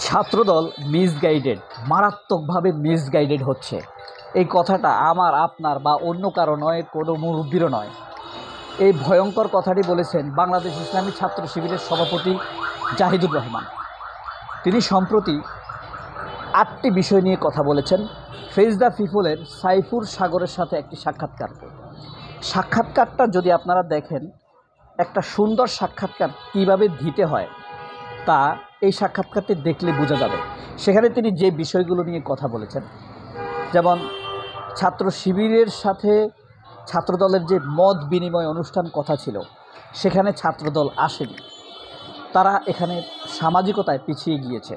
ছাত্রদল misguided, মারাত্মকভাবে misguided হচ্ছে। এই কথাটা আমার, আপনার বা অন্য কারো নয়, কোনো মুরব্বীরও নয়। এই ভয়ঙ্কর কথাটি বলেছেন বাংলাদেশ ইসলামী ছাত্র শিবিরের সভাপতি জাহিদুর রহমান। তিনি সম্প্রতি 8টি বিষয় নিয়ে কথা বলেছেন। ফেজ দ্য পিপলের সাইফুর সাগরের সাথে একটি সাক্ষাৎকারটা যদি আপনারা দেখেন, একটা সুন্দর সাক্ষাৎকার কীভাবে দিতে হয় তা এই সাক্ষাৎকারটি দেখলে বোঝা যাবে। সেখানে তিনি যে বিষয়গুলো নিয়ে কথা বলেছেন, যেমন ছাত্র শিবিরের সাথে ছাত্রদলের যে মত বিনিময় অনুষ্ঠান কথা ছিল, সেখানে ছাত্রদল আসেনি। তারা এখানে সামাজিকতায় পিছিয়ে গিয়েছে।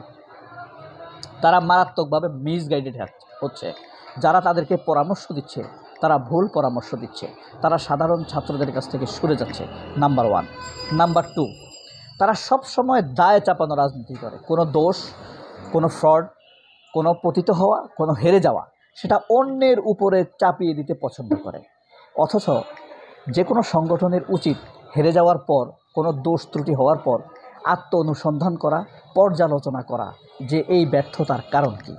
তারা মারাত্মকভাবে মিসগাইডেড হচ্ছে। যারা তাদেরকে পরামর্শ দিচ্ছে তারা ভুল পরামর্শ দিচ্ছে। তারা সাধারণ ছাত্রদের কাছ থেকে সরে যাচ্ছে, নাম্বার 1। নাম্বার 2, তারা সব সময় দায় চাপানো রাজনীতি করে। কোনো দোষ, কোনো ফ্রড, কোনো পতিত হওয়া, কোনো হেরে যাওয়া, সেটা অন্যের উপরে চাপিয়ে দিতে পছন্দ করে। অথচ যে কোনো সংগঠনের উচিত হেরে যাওয়ার পর, কোনো দোষ ত্রুটি হওয়ার পর আত্ম অনুসন্ধান করা, পর্যালোচনা করা যে এই ব্যর্থতার কারণ কী।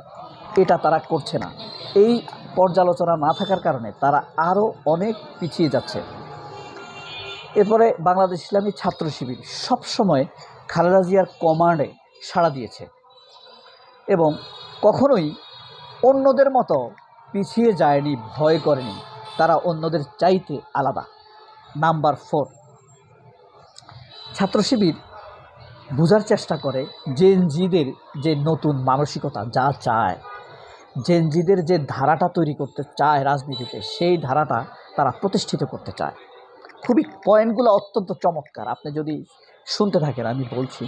এটা তারা করছে না। এই পর্যালোচনা না থাকার কারণে তারা আরও অনেক পিছিয়ে যাচ্ছে। এরপরে বাংলাদেশ ইসলামী ছাত্র শিবির সবসময় খালেদা জিয়ার কমান্ডে সাড়া দিয়েছে এবং কখনোই অন্যদের মতো পিছিয়ে যায়নি, ভয় করেনি। তারা অন্যদের চাইতে আলাদা। নাম্বার 4, ছাত্র শিবির বোঝার চেষ্টা করে জেনজিদের যে নতুন মানসিকতা, যা চায়, জেনজিদের যে ধারাটা তৈরি করতে চায় রাজনীতিতে, সেই ধারাটা তারা প্রতিষ্ঠিত করতে চায়। খুবই পয়েন্টগুলো অত্যন্ত চমৎকার, আপনি যদি শুনতে থাকেন আমি বলছি।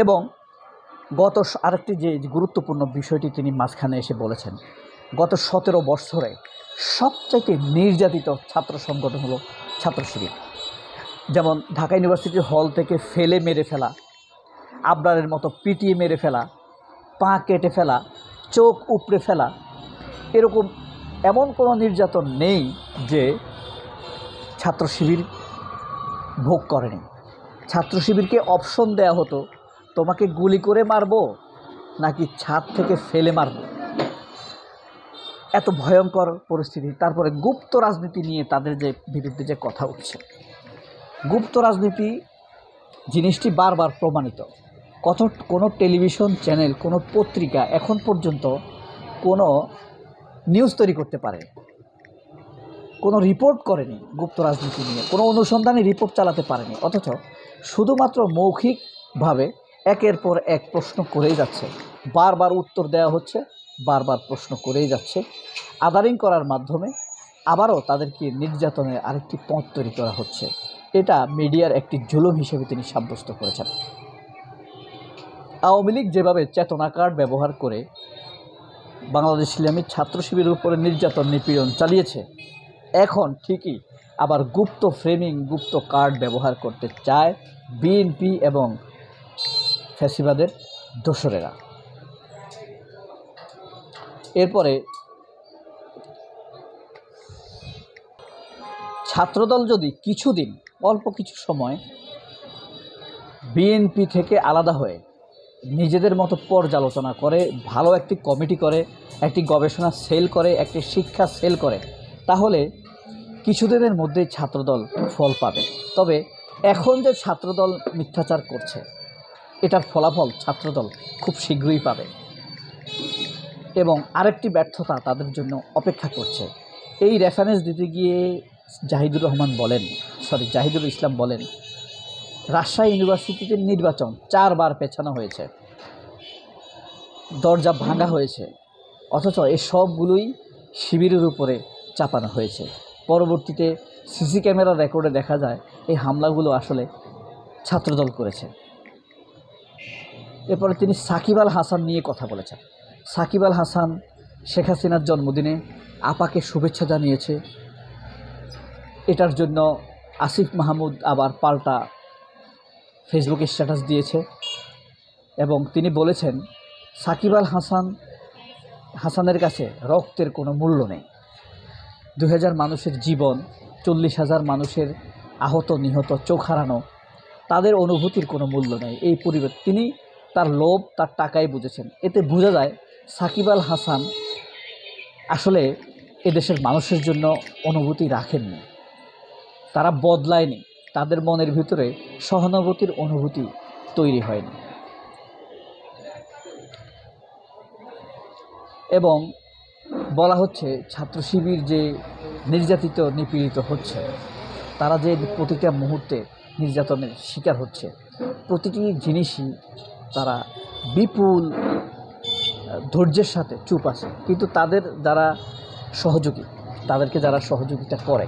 এবং আরেকটি যে গুরুত্বপূর্ণ বিষয়টি তিনি মাঝখানে এসে বলেছেন, গত 17 বছরে সবচাইতে নির্যাতিত ছাত্র সংগঠন হলো ছাত্র শিবির। যেমন ঢাকা ইউনিভার্সিটির হল থেকে ফেলে মেরে ফেলা, আবরারের মতো পিটিয়ে মেরে ফেলা, পা কেটে ফেলা, চোখ উপড়ে ফেলা, এরকম এমন কোনো নির্যাতন নেই যে ছাত্র শিবির ভোগ করেনি। ছাত্র শিবিরকে অপশন দেয়া হতো, তোমাকে গুলি করে মারবো নাকি ছাদ থেকে ফেলে মারবো। এত ভয়ঙ্কর পরিস্থিতি। তারপরে গুপ্ত রাজনীতি নিয়ে তাদের যে বিরুদ্ধে যে কথা উঠছে, গুপ্ত রাজনীতি জিনিসটি বারবার প্রমাণিত। কোনো টেলিভিশন চ্যানেল, কোনো পত্রিকা এখন পর্যন্ত কোনো নিউজ তৈরি করতে পারে, কোনো রিপোর্ট করেনি গুপ্ত রাজনীতি নিয়ে, কোনো অনুসন্ধানী রিপোর্ট চালাতে পারেনি। অথচ শুধুমাত্র মৌখিকভাবে একের পর এক প্রশ্ন করেই যাচ্ছে, বারবার উত্তর দেওয়া হচ্ছে, বারবার প্রশ্ন করেই যাচ্ছে। আদারিং করার মাধ্যমে আবারও তাদেরকে নির্যাতনের আরেকটি পথ তৈরি করা হচ্ছে। এটা মিডিয়ার একটি জুলুম হিসেবে তিনি সাব্যস্ত করেছেন। আওয়ামী লীগ যেভাবে চেতনা কার্ড ব্যবহার করে বাংলাদেশ ইসলামী ছাত্র শিবিরের উপরে নির্যাতন নিপীড়ন চালিয়েছে, এখন ঠিকই আবার গুপ্ত ফ্রেমিং, গুপ্ত কার্ড ব্যবহার করতে চায় বিএনপি এবং ফ্যাসিবাদের দোসরেরা। এরপরে ছাত্রদল যদি কিছুদিন, অল্প কিছু সময় বিএনপি থেকে আলাদা হয়ে নিজেদের মতো পর্যালোচনা করে, ভালো একটি কমিটি করে, একটি গবেষণা সেল করে, একটি শিক্ষা সেল করে, তাহলে কিছুদিনের মধ্যেই ছাত্রদল ফল পাবে। তবে এখন যে ছাত্রদল মিথ্যাচার করছে, এটার ফলাফল ছাত্রদল খুব শীঘ্রই পাবে এবং আরেকটি ব্যর্থতা তাদের জন্য অপেক্ষা করছে। এই রেফারেন্স দিতে গিয়ে জাহিদুর ইসলাম বলেন, রাজশাহী ইউনিভার্সিটিতে নির্বাচন 4 বার পেছানো হয়েছে, দরজা ভাঙা হয়েছে, অথচ এই সবগুলোই শিবিরের উপরে চাপানো হয়েছে। পরবর্তীতে সিসি ক্যামেরা রেকর্ডে দেখা যায় এই হামলাগুলো আসলে ছাত্রদল করেছে। এরপরে তিনি সাকিব আল হাসান নিয়ে কথা বলেছেন। সাকিব আল হাসান শেখ হাসিনার জন্মদিনে আপাকে শুভেচ্ছা জানিয়েছে। এটার জন্য আসিফ মাহমুদ আবার পাল্টা ফেসবুকে স্ট্যাটাস দিয়েছে এবং তিনি বলেছেন সাকিব আল হাসানের কাছে রক্তের কোনো মূল্য নেই। 2000 মানুষের জীবন, 40,000 মানুষের আহত, নিহত, চোখ হারানো, তাদের অনুভূতির কোনো মূল্য নেই। এই পরিবেশ তিনি তার লোভ, তার টাকাই বুঝেছেন। এতে বোঝা যায় সাকিব আল হাসান আসলে এদেশের মানুষের জন্য অনুভূতি রাখেননি, তারা বদলায়নি, তাদের মনের ভিতরে সহানুভূতির অনুভূতি তৈরি হয়নি। এবং বলা হচ্ছে ছাত্র শিবির যে নির্যাতিত নিপীড়িত হচ্ছে, তারা যে প্রতিটা মুহূর্তে নির্যাতনের শিকার হচ্ছে, প্রতিটি জিনিসই তারা বিপুল ধৈর্যের সাথে চুপ আছে। কিন্তু তাদের যারা সহযোগী, তাদেরকে যারা সহযোগিতা করে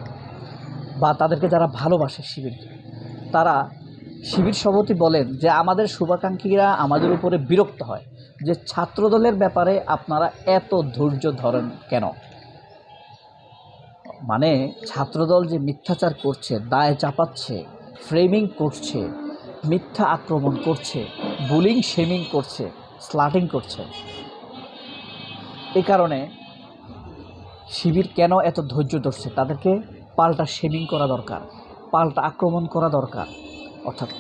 বা তাদেরকে যারা ভালোবাসে শিবিরকে, তারা শিবির সভাপতি বলেন যে আমাদের শুভাকাঙ্ক্ষীরা আমাদের উপরে বিরক্ত হয় যে ছাত্রদলের ব্যাপারে আপনারা এত ধৈর্য ধরেন কেন। মানে ছাত্রদল যে মিথ্যাচার করছে, দায় চাপাচ্ছে, ফ্রেমিং করছে, মিথ্যা আক্রমণ করছে, বুলিং শেমিং করছে, স্লাটিং করছে, এই কারণে শিবির কেন এত ধৈর্য ধরছে, তাদেরকে পাল্টা শেমিং করা দরকার, পাল্টা আক্রমণ করা দরকার। অর্থাৎ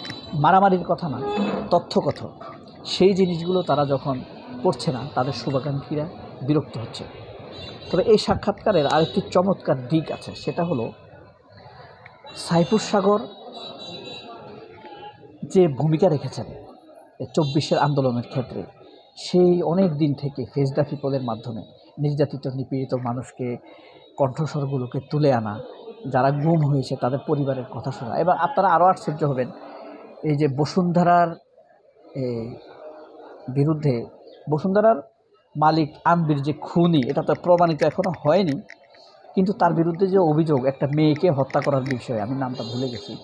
মারামারির কথা না, তথ্যকথ, সেই জিনিসগুলো তারা যখন করছে না, তাদের শুভাকাঙ্ক্ষীরা বিরক্ত হচ্ছে। তবে এই সাক্ষাৎকারের আরেকটি চমৎকার দিক আছে, সেটা হলো সাইফুর সাগর যে ভূমিকা রেখেছেন 24-এর আন্দোলনের ক্ষেত্রে, সেই অনেক দিন থেকে ফেস দ্য পিপলের মাধ্যমে নির্যাতিত নিপীড়িত মানুষকে, কণ্ঠস্বরগুলোকে তুলে আনা, যারা গুম হয়েছে তাদের পরিবারের কথা শোনা। এবং আপনারা আরও আশ্চর্য হবেন, এই যে বসুন্ধরার বিরুদ্ধে, বসুন্ধরার মালিক আনবির যে খুনি, এটা তো প্রমাণিত এখনও হয়নি, কিন্তু তার বিরুদ্ধে যে অভিযোগ একটা মেয়েকে হত্যা করার বিষয়ে, আমি নামটা ভুলে গেছি,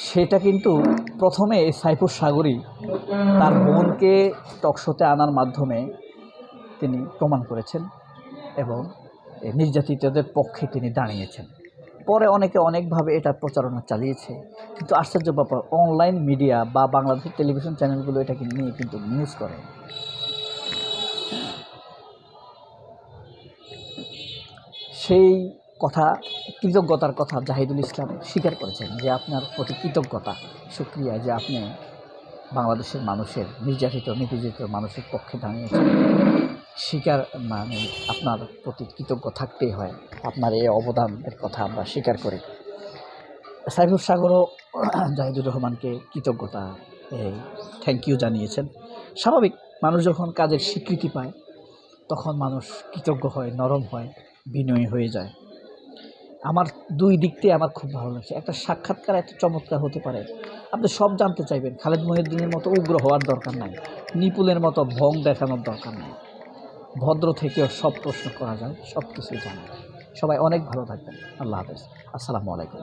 সেটা কিন্তু প্রথমে সাইফুর সাগরই তার বোনকে টকশোতে আনার মাধ্যমে তিনি প্রমাণ করেছেন এবং নির্যাতিতদের পক্ষে তিনি দাঁড়িয়েছেন। পরে অনেকে অনেকভাবে এটা প্রচারণা চালিয়েছে, কিন্তু আশ্চর্য ব্যাপার অনলাইন মিডিয়া বা বাংলাদেশের টেলিভিশন চ্যানেলগুলো এটাকে নিয়ে কিন্তু নিউজ করে। সেই কথা, কৃতজ্ঞতার কথা জাহিদুল ইসলাম স্বীকার করেছেন যে আপনার প্রতি কৃতজ্ঞতা, শুকরিয়া যে আপনি বাংলাদেশের মানুষের, নির্যাতিত নিপীড়িত মানুষের পক্ষে দাঁড়িয়েছেন। স্বীকার মানে আপনার প্রতি কৃতজ্ঞ থাকতেই হয়, আপনার এই অবদানের কথা আমরা স্বীকার করি। সাইফুর সাগরও জাহিদুর রহমানকে কৃতজ্ঞতা, থ্যাংক ইউ জানিয়েছেন। স্বাভাবিক, মানুষ যখন কাজের স্বীকৃতি পায় তখন মানুষ কৃতজ্ঞ হয়, নরম হয়, বিনয়ী হয়ে যায়। আমার দুই দিকটাই আমার খুব ভালো লাগছে। একটা সাক্ষাৎকার এত চমৎকার হতে পারে, আপনি সব জানতে চাইবেন। খালেদ মহিউদ্দিনের মতো উগ্র হওয়ার দরকার নাই, নিপুলের মতো ভং দেখানোর দরকার নাই, ভদ্র থেকেও সব প্রশ্ন করা যায়, সব কিছুই জানা যায়। সবাই অনেক ভালো থাকবেন। আল্লাহ হাফেজ, আসসালামু আলাইকুম।